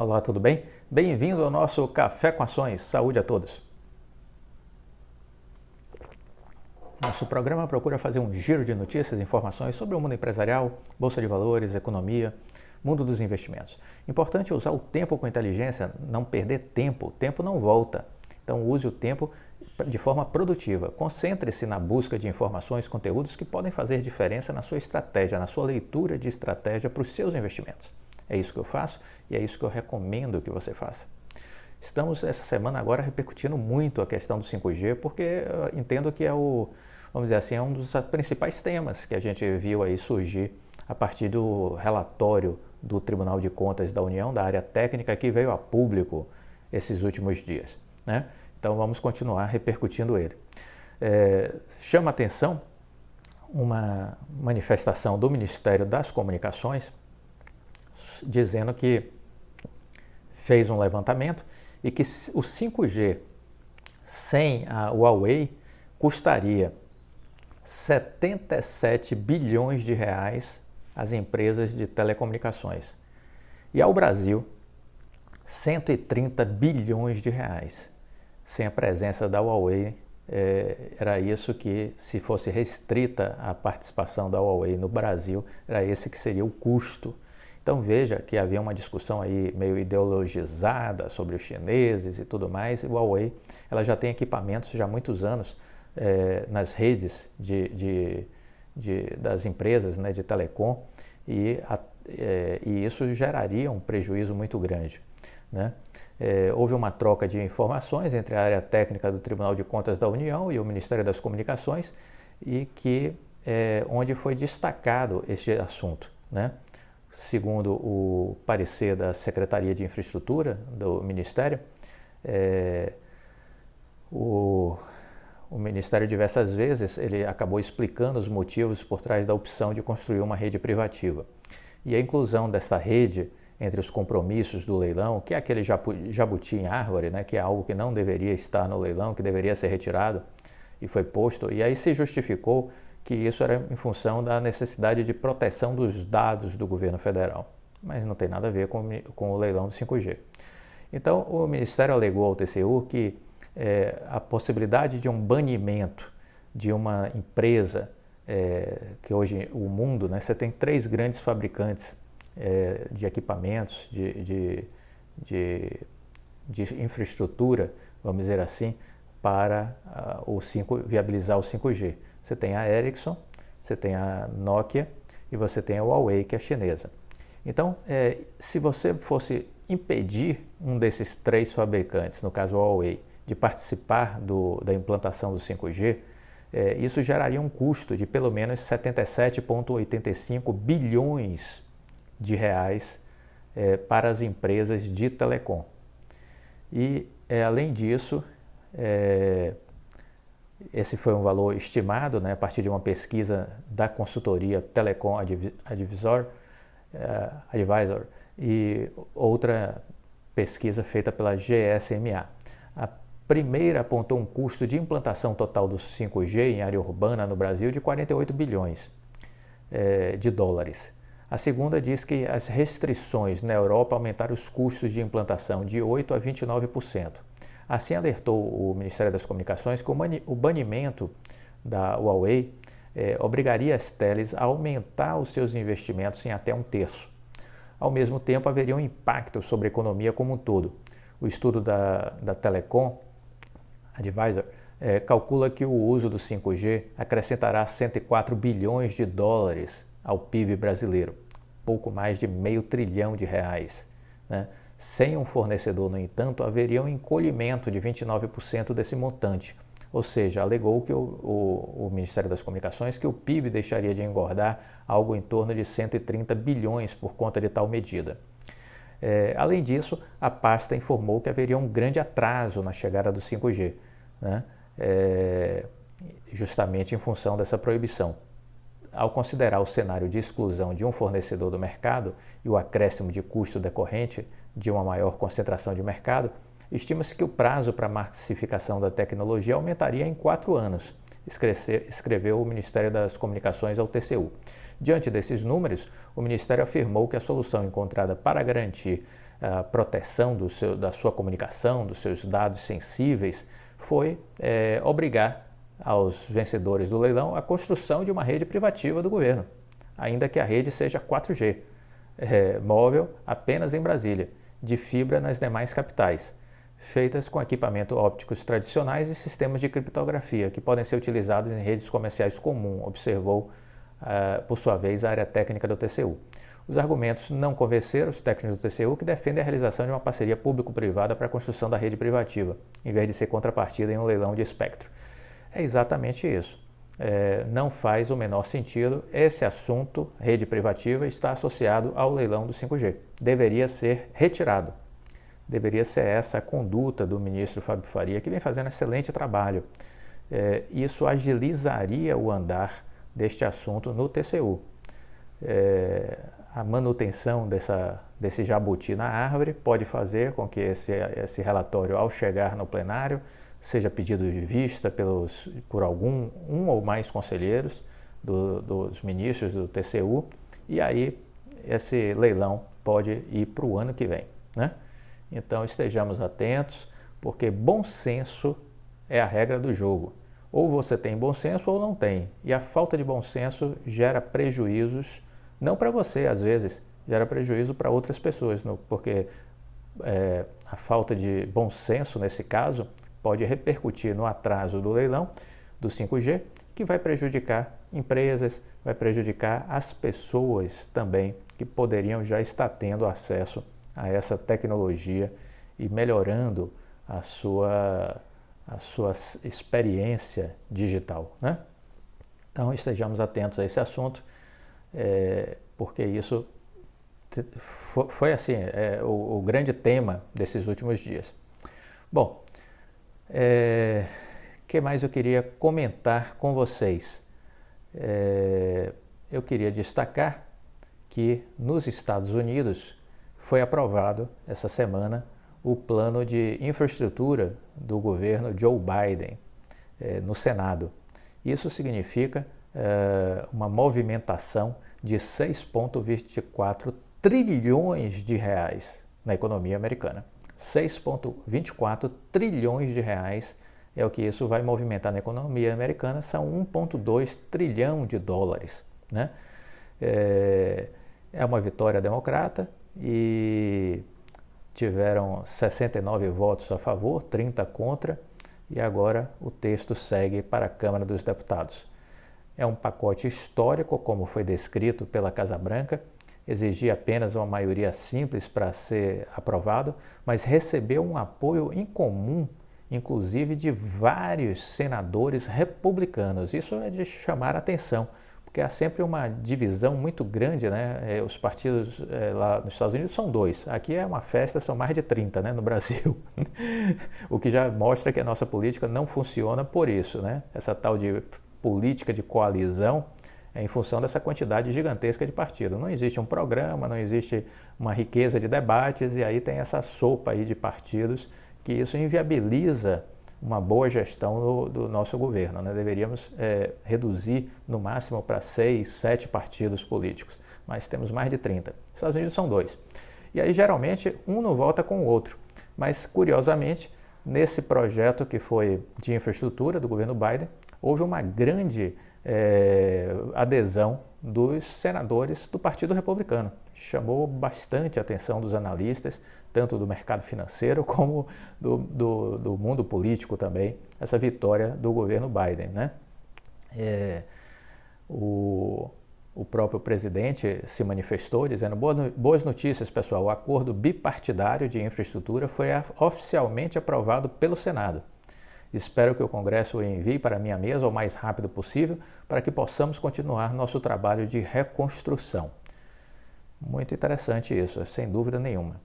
Olá, tudo bem? Bem-vindo ao nosso Café com Ações. Saúde a todos. Nosso programa procura fazer um giro de notícias e informações sobre o mundo empresarial, bolsa de valores, economia, mundo dos investimentos. Importante usar o tempo com inteligência, não perder tempo. O tempo não volta. Então use o tempo de forma produtiva. Concentre-se na busca de informações, conteúdos que podem fazer diferença na sua estratégia, na sua leitura de estratégia para os seus investimentos. É isso que eu faço e é isso que eu recomendo que você faça. Estamos essa semana agora repercutindo muito a questão do 5G, porque eu entendo que vamos dizer assim, é um dos principais temas que a gente viu aí surgir a partir do relatório do Tribunal de Contas da União, da área técnica, que veio a público esses últimos dias, né? Então vamos continuar repercutindo ele. Chama atenção uma manifestação do Ministério das Comunicações dizendo que fez um levantamento e que o 5G sem a Huawei custaria 77 bilhões de reais às empresas de telecomunicações. E ao Brasil, 130 bilhões de reais. Sem a presença da Huawei, era isso que, se fosse restrita a participação da Huawei no Brasil, era esse que seria o custo. Então veja que havia uma discussão aí meio ideologizada sobre os chineses e tudo mais. E a Huawei ela já tem equipamentos já há muitos anos nas redes das empresas, né, de telecom, e isso geraria um prejuízo muito grande, né? Houve uma troca de informações entre a área técnica do Tribunal de Contas da União e o Ministério das Comunicações, e onde foi destacado este assunto, né? Segundo o parecer da Secretaria de Infraestrutura do Ministério, o Ministério diversas vezes ele acabou explicando os motivos por trás da opção de construir uma rede privativa. E a inclusão dessa rede entre os compromissos do leilão, que é aquele jabuti em árvore, né, que é algo que não deveria estar no leilão, que deveria ser retirado e foi posto, e aí se justificou que isso era em função da necessidade de proteção dos dados do governo federal, mas não tem nada a ver com o leilão do 5G. Então, o Ministério alegou ao TCU que a possibilidade de um banimento de uma empresa, que hoje o mundo, né, você tem 3 grandes fabricantes de equipamentos, de infraestrutura, vamos dizer assim, para viabilizar o 5G. Você tem a Ericsson, você tem a Nokia e você tem a Huawei, que é chinesa. Então, se você fosse impedir um desses 3 fabricantes, no caso a Huawei, de participar da implantação do 5G, isso geraria um custo de pelo menos 77,85 bilhões de reais para as empresas de telecom. E, além disso, esse foi um valor estimado, né, a partir de uma pesquisa da consultoria Telecom Advisor e outra pesquisa feita pela GSMA. A primeira apontou um custo de implantação total do 5G em área urbana no Brasil de 48 bilhões de dólares. A segunda diz que as restrições na Europa aumentaram os custos de implantação de 8% a 29%. Assim alertou o Ministério das Comunicações que o banimento da Huawei obrigaria as teles a aumentar os seus investimentos em até 1/3. Ao mesmo tempo, haveria um impacto sobre a economia como um todo. O estudo da Telecom Advisor calcula que o uso do 5G acrescentará 104 bilhões de dólares ao PIB brasileiro, pouco mais de meio trilhão de reais, né? Sem um fornecedor, no entanto, haveria um encolhimento de 29% desse montante, ou seja, alegou que o Ministério das Comunicações que o PIB deixaria de engordar algo em torno de 130 bilhões por conta de tal medida. Além disso, a pasta informou que haveria um grande atraso na chegada do 5G, né? Justamente em função dessa proibição. Ao considerar o cenário de exclusão de um fornecedor do mercado e o acréscimo de custo decorrente de uma maior concentração de mercado, estima-se que o prazo para a massificação da tecnologia aumentaria em 4 anos, escreveu o Ministério das Comunicações ao TCU. Diante desses números, o Ministério afirmou que a solução encontrada para garantir a proteção da sua comunicação, dos seus dados sensíveis, foi obrigar aos vencedores do leilão a construção de uma rede privativa do governo, ainda que a rede seja 4G, móvel apenas em Brasília, de fibra nas demais capitais, feitas com equipamentos ópticos tradicionais e sistemas de criptografia, que podem ser utilizados em redes comerciais comuns, observou, por sua vez, a área técnica do TCU. Os argumentos não convenceram os técnicos do TCU, que defendem a realização de uma parceria público-privada para a construção da rede privativa, em vez de ser contrapartida em um leilão de espectro. É exatamente isso. Não faz o menor sentido. Esse assunto, rede privativa, está associado ao leilão do 5G. Deveria ser retirado. Deveria ser essa a conduta do ministro Fábio Faria, que vem fazendo excelente trabalho. Isso agilizaria o andar deste assunto no TCU. A manutenção desse jabuti na árvore pode fazer com que esse relatório, ao chegar no plenário, seja pedido de vista por um ou mais conselheiros dos ministros do TCU, e aí esse leilão pode ir para o ano que vem, né? Então estejamos atentos, porque bom senso é a regra do jogo. Ou você tem bom senso ou não tem, e a falta de bom senso gera prejuízos, não para você, às vezes, gera prejuízo para outras pessoas, porque a falta de bom senso, nesse caso, pode repercutir no atraso do leilão do 5G, que vai prejudicar empresas, vai prejudicar as pessoas também, que poderiam já estar tendo acesso a essa tecnologia e melhorando a sua experiência digital, né? Então estejamos atentos a esse assunto, porque isso foi assim, o grande tema desses últimos dias. Bom, que mais eu queria comentar com vocês? Eu queria destacar que nos Estados Unidos foi aprovado essa semana o plano de infraestrutura do governo Joe Biden no Senado. Isso significa uma movimentação de 6,24 trilhões de reais na economia americana. 6,24 trilhões de reais é o que isso vai movimentar na economia americana, são 1,2 trilhão de dólares, né? É uma vitória democrata e tiveram 69 votos a favor, 30 contra, e agora o texto segue para a Câmara dos Deputados. É um pacote histórico, como foi descrito pela Casa Branca, exigia apenas uma maioria simples para ser aprovado, mas recebeu um apoio incomum, inclusive de vários senadores republicanos. Isso é de chamar a atenção, porque há sempre uma divisão muito grande, né? Os partidos lá nos Estados Unidos são 2, aqui é uma festa, são mais de 30, né, no Brasil, o que já mostra que a nossa política não funciona por isso, né? Essa tal de política de coalizão em função dessa quantidade gigantesca de partidos. Não existe um programa, não existe uma riqueza de debates, e aí tem essa sopa aí de partidos, que isso inviabiliza uma boa gestão do nosso governo, né? Deveríamos reduzir no máximo para 6, 7 partidos políticos, mas temos mais de 30. Os Estados Unidos são 2. E aí geralmente um não vota com o outro, mas curiosamente nesse projeto que foi de infraestrutura do governo Biden, houve uma grande adesão dos senadores do Partido Republicano. Chamou bastante a atenção dos analistas, tanto do mercado financeiro como do mundo político também, essa vitória do governo Biden, né? O próprio presidente se manifestou dizendo: boas notícias, pessoal, o acordo bipartidário de infraestrutura foi oficialmente aprovado pelo Senado. Espero que o Congresso o envie para a minha mesa o mais rápido possível para que possamos continuar nosso trabalho de reconstrução. Muito interessante isso, sem dúvida nenhuma.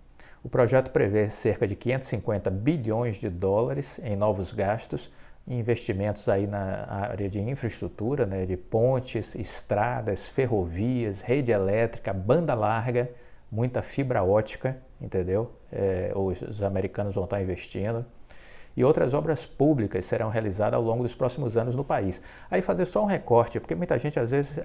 O projeto prevê cerca de 550 bilhões de dólares em novos gastos e investimentos aí na área de infraestrutura, né, de pontes, estradas, ferrovias, rede elétrica, banda larga, muita fibra ótica, entendeu? Os americanos vão estar investindo. e outras obras públicas serão realizadas ao longo dos próximos anos no país. Aí fazer só um recorte, porque muita gente às vezes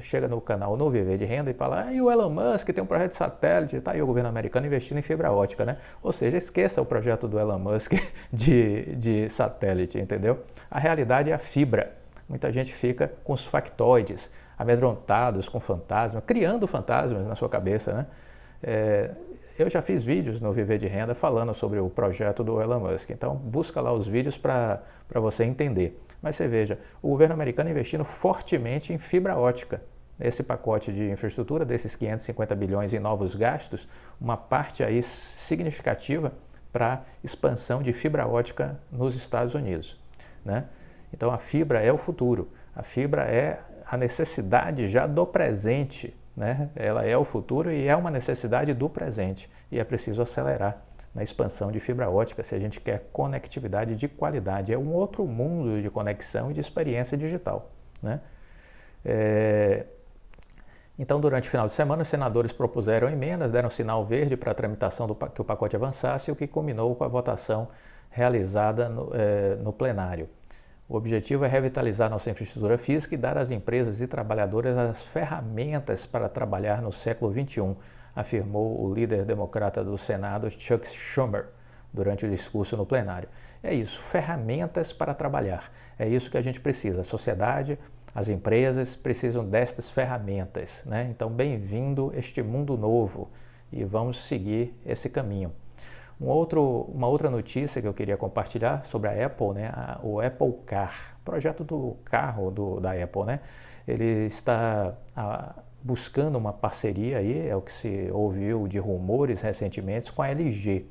chega no canal No Viver de Renda e fala, e o Elon Musk tem um projeto de satélite, está aí o governo americano investindo em fibra ótica, né? Ou seja, esqueça o projeto do Elon Musk de satélite, entendeu? A realidade é a fibra. Muita gente fica com os factoides, amedrontados com fantasmas, criando fantasmas na sua cabeça, né? Eu já fiz vídeos no Viver de Renda falando sobre o projeto do Elon Musk, então busca lá os vídeos para você entender. Mas você veja, o governo americano investindo fortemente em fibra ótica. Esse pacote de infraestrutura, desses 550 bilhões em novos gastos, uma parte aí significativa para expansão de fibra ótica nos Estados Unidos, né? Então a fibra é o futuro, a fibra é a necessidade já do presente, né? Ela é o futuro e é uma necessidade do presente e é preciso acelerar na expansão de fibra ótica se a gente quer conectividade de qualidade. É um outro mundo de conexão e de experiência digital, né? Então, durante o final de semana, os senadores propuseram emendas, deram sinal verde para a tramitação que o pacote avançasse, o que culminou com a votação realizada no plenário. O objetivo é revitalizar nossa infraestrutura física e dar às empresas e trabalhadores as ferramentas para trabalhar no século XXI, afirmou o líder democrata do Senado, Chuck Schumer, durante o discurso no plenário. É isso, ferramentas para trabalhar. É isso que a gente precisa. A sociedade, as empresas precisam destas ferramentas, né? Então, bem-vindo este mundo novo e vamos seguir esse caminho. Uma outra notícia que eu queria compartilhar sobre a Apple, né? O Apple Car, projeto do carro da Apple, né? Ele está buscando uma parceria aí, é o que se ouviu de rumores recentemente, com a LG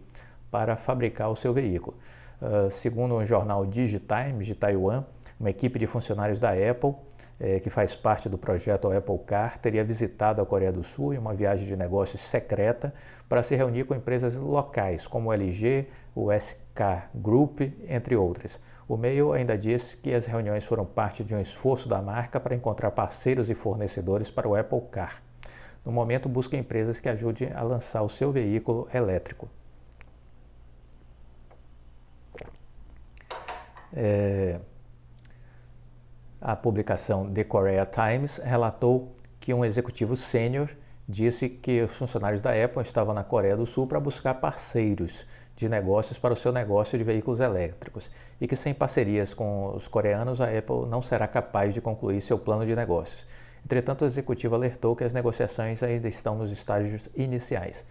para fabricar o seu veículo. Segundo o jornal DigiTimes de Taiwan, uma equipe de funcionários da Apple, que faz parte do projeto Apple Car, teria visitado a Coreia do Sul em uma viagem de negócios secreta para se reunir com empresas locais, como o LG, o SK Group, entre outras. O e-mail ainda diz que as reuniões foram parte de um esforço da marca para encontrar parceiros e fornecedores para o Apple Car. No momento, busca empresas que ajudem a lançar o seu veículo elétrico. A publicação The Korea Times relatou que um executivo sênior disse que os funcionários da Apple estavam na Coreia do Sul para buscar parceiros de negócios para o seu negócio de veículos elétricos e que sem parcerias com os coreanos a Apple não será capaz de concluir seu plano de negócios. Entretanto, o executivo alertou que as negociações ainda estão nos estágios iniciais.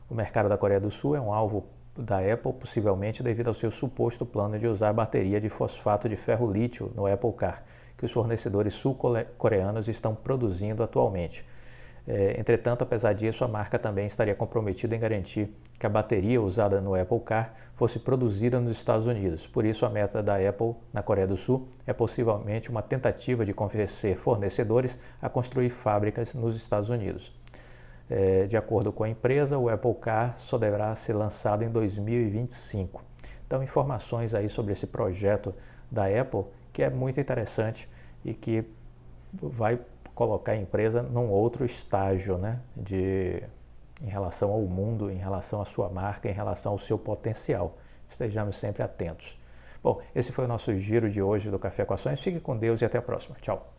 O mercado da Coreia do Sul é um alvo da Apple, possivelmente devido ao seu suposto plano de usar bateria de fosfato de ferro-lítio no Apple Car, que os fornecedores sul-coreanos estão produzindo atualmente. Entretanto, apesar disso, a marca também estaria comprometida em garantir que a bateria usada no Apple Car fosse produzida nos Estados Unidos. Por isso, a meta da Apple na Coreia do Sul é possivelmente uma tentativa de convencer fornecedores a construir fábricas nos Estados Unidos. De acordo com a empresa, o Apple Car só deverá ser lançado em 2025. Então, informações aí sobre esse projeto da Apple, que é muito interessante e que vai colocar a empresa num outro estágio, né, em relação ao mundo, em relação à sua marca, em relação ao seu potencial. Estejamos sempre atentos. Bom, esse foi o nosso giro de hoje do Café com Ações. Fique com Deus e até a próxima. Tchau.